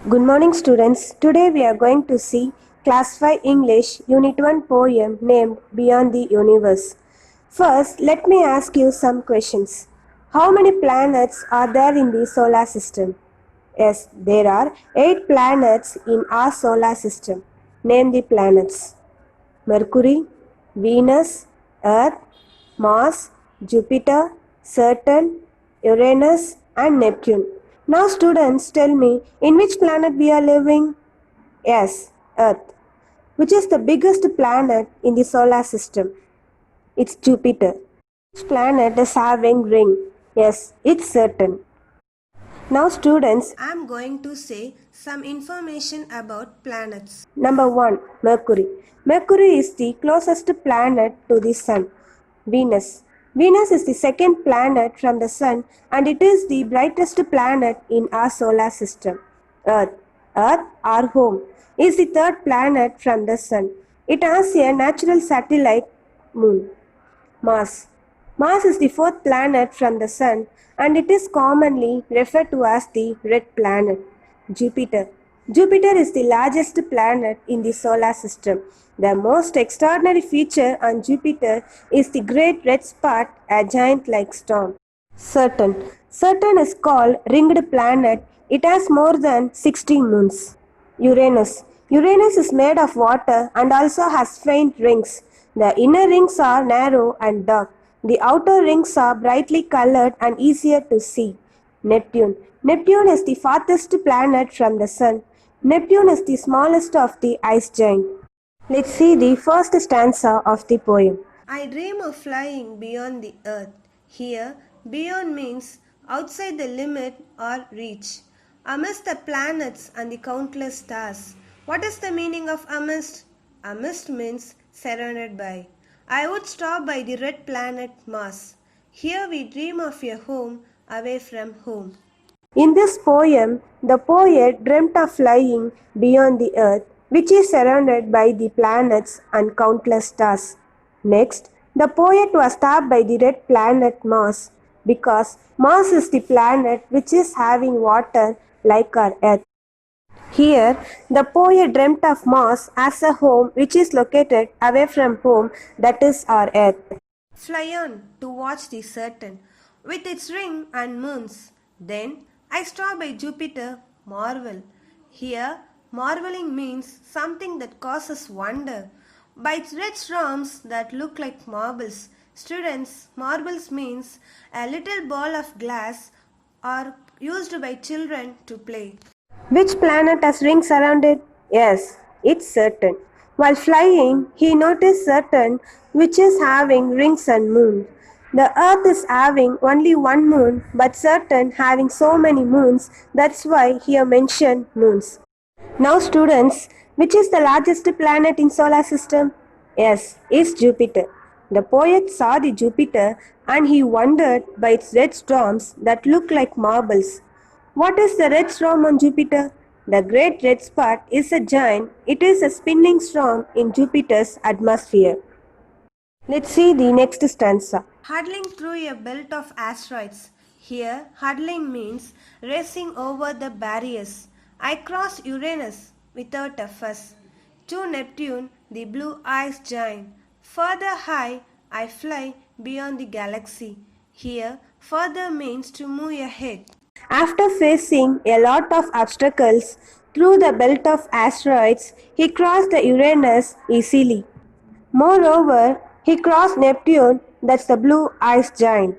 Good morning, students. Today we are going to see Class 5 English Unit 1 poem named Beyond the Universe. First, let me ask you some questions. How many planets are there in the solar system? Yes, there are 8 planets in our solar system. Name the planets: Mercury, Venus, Earth, Mars, Jupiter, Saturn, Uranus, and Neptune. Now, students, tell me in which planet we are living? Yes, Earth. Which is the biggest planet in the solar system? It's Jupiter. Which planet is having ring? Yes, it's Saturn. Now, students, I am going to say some information about planets. Number 1, Mercury. Mercury is the closest planet to the Sun. Venus. Venus is the second planet from the Sun and it is the brightest planet in our solar system. Earth. Earth, our home, is the third planet from the Sun. It has a natural satellite moon. Mars. Mars is the fourth planet from the Sun and it is commonly referred to as the red planet. Jupiter. Jupiter is the largest planet in the solar system. The most extraordinary feature on Jupiter is the great red spot, a giant-like storm. Saturn. Saturn is called ringed planet. It has more than 60 moons. Uranus. Uranus is made of water and also has faint rings. The inner rings are narrow and dark. The outer rings are brightly colored and easier to see. Neptune. Neptune is the farthest planet from the Sun. Neptune is the smallest of the ice giants. Let's see the first stanza of the poem. I dream of flying beyond the earth. Here, beyond means outside the limit or reach. Amidst the planets and the countless stars. What is the meaning of amidst? Amidst means surrounded by. I would stop by the red planet Mars. Here we dream of a home away from home. In this poem, the poet dreamt of flying beyond the earth, which is surrounded by the planets and countless stars. Next, the poet was stopped by the red planet Mars because Mars is the planet which is having water like our earth. Here, the poet dreamt of Mars as a home which is located away from home, that is our earth. Fly on to watch the Saturn with its ring and moons. Then I stop by Jupiter, marvel. Here, marveling means something that causes wonder. By its red storms that look like marbles. Students, marbles means a little ball of glass are used by children to play. Which planet has rings around it? Yes, it's Saturn. While flying, he noticed Saturn, which is having rings and moon. The Earth is having only one moon, but Saturn having so many moons, that's why here mentioned moons. Now students, which is the largest planet in solar system? Yes, it's Jupiter. The poet saw the Jupiter and he wondered by its red storms that look like marbles. What is the red storm on Jupiter? The great red spot is a giant. It is a spinning storm in Jupiter's atmosphere. Let's see the next stanza. Hurtling through a belt of asteroids. Here, hurtling means racing over the barriers. I cross Uranus without a fuss. To Neptune, the blue ice giant. Further high, I fly beyond the galaxy. Here, further means to move ahead. After facing a lot of obstacles through the belt of asteroids, he crossed the Uranus easily. Moreover, he crossed Neptune, that's the blue ice giant.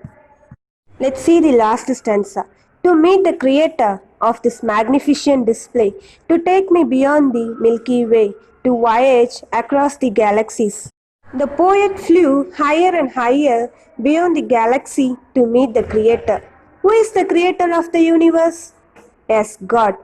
Let's see the last stanza. To meet the creator of this magnificent display, to take me beyond the Milky Way, to voyage across the galaxies. The poet flew higher and higher beyond the galaxy to meet the creator. Who is the creator of the universe? Yes, God.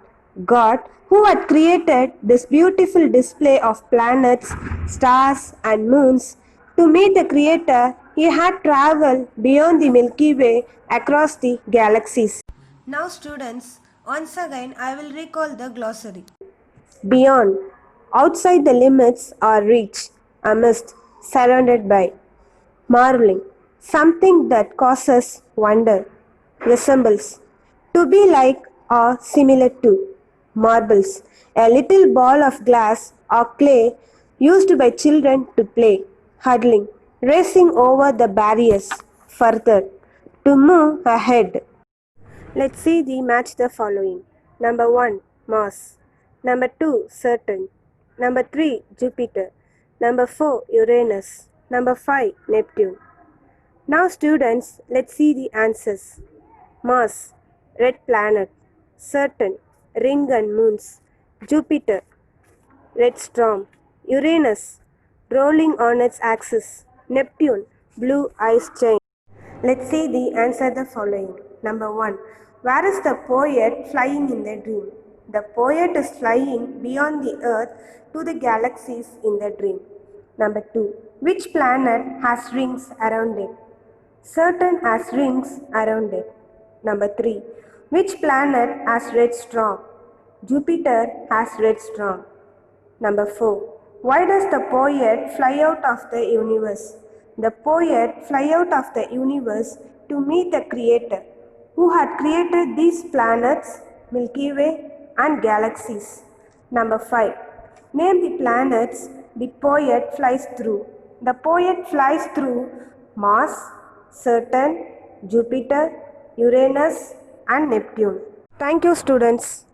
God, who had created this beautiful display of planets, stars, and moons. To meet the creator, he had traveled beyond the Milky Way across the galaxies. Now, students, once again I will recall the glossary. Beyond, outside the limits or reach, amidst, surrounded by. Marveling, something that causes wonder. Resembles, to be like or similar to. Marbles, a little ball of glass or clay used by children to play. Huddling, racing over the barriers. Further, to move ahead. Let's see the match the following. Number 1, Mars. Number 2, Saturn. Number 3, Jupiter. Number 4, Uranus. Number 5, Neptune. Now students, let's see the answers. Mars, red planet. Saturn, ring and moons. Jupiter, red storm. Uranus, rolling on its axis. Neptune, blue ice giant. Let's see the answer the following. Number 1. Where is the poet flying in the dream? The poet is flying beyond the earth to the galaxies in the dream. Number 2. Which planet has rings around it? Saturn has rings around it. Number 3. Which planet has red storm? Jupiter has red storm. Number 4. Why does the poet fly out of the universe? The poet fly out of the universe to meet the Creator, who had created these planets, Milky Way, and galaxies. Number 5. Name the planets the poet flies through. The poet flies through Mars, Saturn, Jupiter, Uranus, and Neptune. Thank you, students.